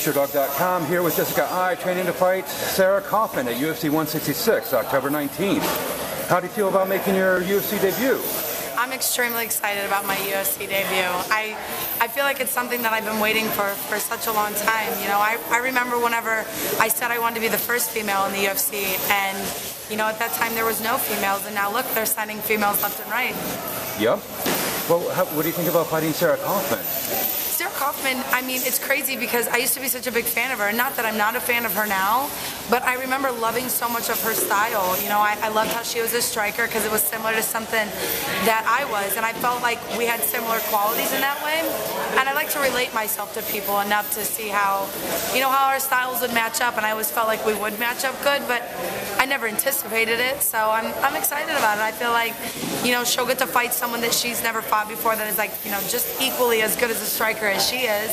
SureDog.com here with Jessica I, training to fight Sarah Kaufman at UFC 166, October 19th. How do you feel about making your UFC debut? I'm extremely excited about my UFC debut. I feel like it's something that I've been waiting for such a long time. You know, I remember whenever I said I wanted to be the first female in the UFC, and you know, at that time there was no females, and now look, they're signing females left and right. Yep. Well, what do you think about fighting Sarah Kaufman? Sarah Kaufman, I mean, it's crazy because I used to be such a big fan of her. Not that I'm not a fan of her now, but I remember loving so much of her style. You know, I loved how she was a striker because it was similar to something that I was, and I felt like we had similar qualities in that way. And I like to relate myself to people enough to see how, you know, how our styles would match up, and I always felt like we would match up good, but I never anticipated it, so I'm excited about it. I feel like, you know, she'll get to fight someone that she's never fought before that is like, you know, just equally as good as a striker as she is.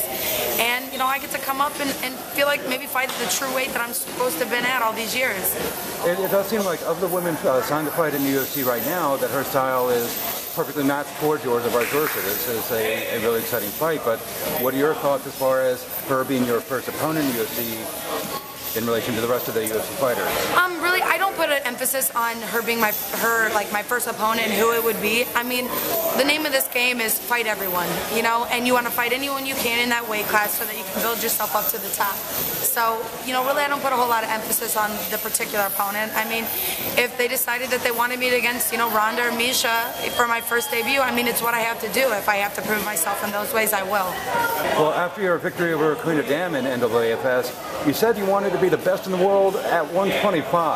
And, you know, I get to come up and feel like maybe fight at the true weight that I'm supposed to have been at all these years. It does seem like of the women signed to fight in the UFC right now that her style is perfectly matched towards yours or vice versa. This is a really exciting fight, but what are your thoughts as far as her being your first opponent in the UFC in relation to the rest of the UFC fighters? Really, I don't put an emphasis on her being my first opponent and who it would be. I mean, the name of this game is fight everyone, you know, and you want to fight anyone you can in that weight class so that you can build yourself up to the top. So, you know, really I don't put a whole lot of emphasis on the particular opponent. I mean, if they decided that they wanted me against, you know, Ronda or Misha for my first debut, I mean, it's what I have to do. If I have to prove myself in those ways, I will. Well, after your victory over Karina Dam in NAAFS, you said you wanted to be the best in the world at 125.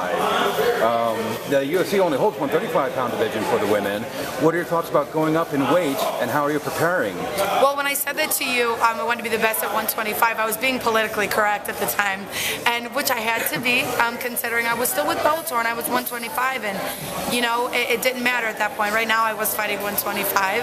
The UFC only holds 135-pound division for the women. What are your thoughts about going up in weight, and how are you preparing? Well, when I said that to you, I wanted to be the best at 125, I was being politically correct at the time, and which I had to be, considering I was still with Bellator and I was 125, and you know, it didn't matter at that point. Right now, I was fighting 125,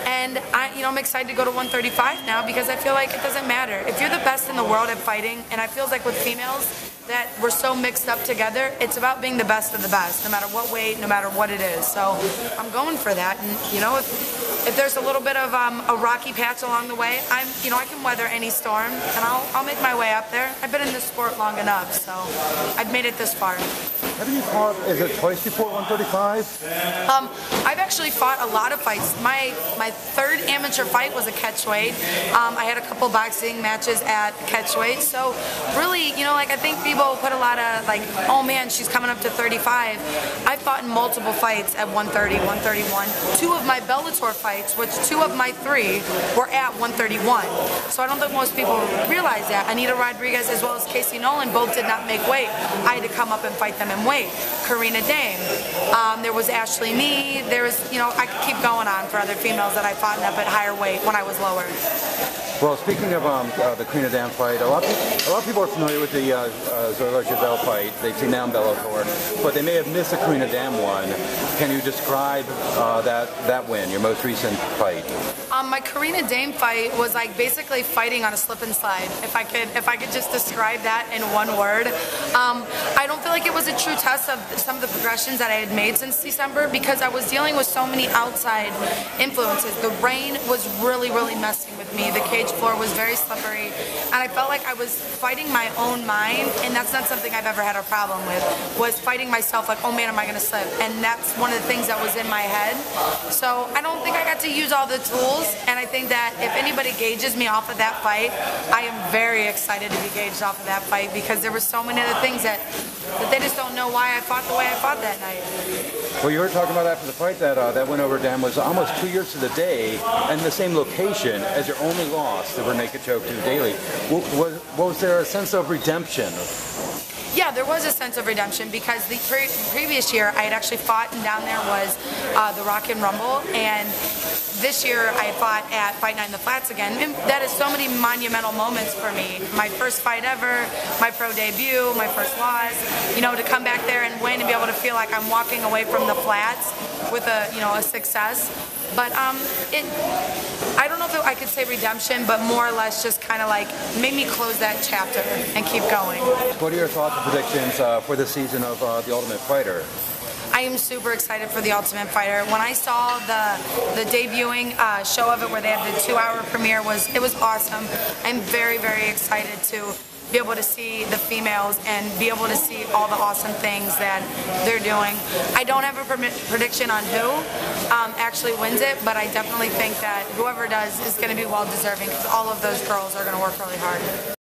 and I'm excited to go to 135 now because I feel like it doesn't matter if you're the best in the world at fighting, and I feel like with females that we're so mixed up together, it's about being the best of the best, no matter what weight, no matter what it is. So I'm going for that, and you know, if there's a little bit of a rocky patch along the way, I can weather any storm, and I'll make my way up there. I've been in this sport long enough, so I've made it this far. Haven't you fought, is it twice before 135? I've actually fought a lot of fights. My third amateur fight was a catchweight. I had a couple boxing matches at catchweight. So really, you know, like I think people put a lot of like, oh man, she's coming up to 35. I fought in multiple fights at 130, 131. Two of my Bellator fights, which two of my three were at 131. So I don't think most people realize that. Anita Rodriguez as well as Casey Nolan both did not make weight. I had to come up and fight them in weight. Karina Dame, there was Ashley Nee, there was, you know, I could keep going on for other females that I fought in at higher weight when I was lower. Well, speaking of the Karina Dam fight, a lot of people are familiar with the Zoila Giselle fight. They've seen that in Bellator, but they may have missed the Karina Dam one. Can you describe that win, your most recent fight? My Karina Dame fight was like basically fighting on a slip and slide. If I could just describe that in one word. I don't feel like it was a true test of some of the progressions that I had made since December because I was dealing with so many outside influences. The rain was really, really messing with me. The cage floor was very slippery, and I felt like I was fighting my own mind, and that's not something I've ever had a problem with, was fighting myself like, oh man, am I going to slip? And that's one of the things that was in my head. So I don't think I got to use all the tools, and I think that if anybody gauges me off of that fight, I am very excited to be gauged off of that fight because there were so many other things that they just don't know why I fought the way I fought that night. Well, you were talking about after the fight that that win over Dam was almost 2 years to the day and the same location as your only loss, the rear naked choke to Daly. Was there a sense of redemption? Yeah, there was a sense of redemption because the previous year I had actually fought, and down there was the Rock and Rumble, and this year I fought at Fight Night in the Flats again. And that is so many monumental moments for me. My first fight ever, my pro debut, my first loss. You know, to come back there and win and be able to feel like I'm walking away from the Flats with a success. But I don't know if I could say redemption, but more or less just kind of like made me close that chapter and keep going. What are your thoughts and predictions for this season of The Ultimate Fighter? I I am super excited for The Ultimate Fighter. When I saw the debuting show of it where they had the 2-hour premiere, it was awesome. I'm very, very excited to be able to see the females and be able to see all the awesome things that they're doing. I don't have a prediction on who actually wins it, but I definitely think that whoever does is going to be well deserving because all of those girls are going to work really hard.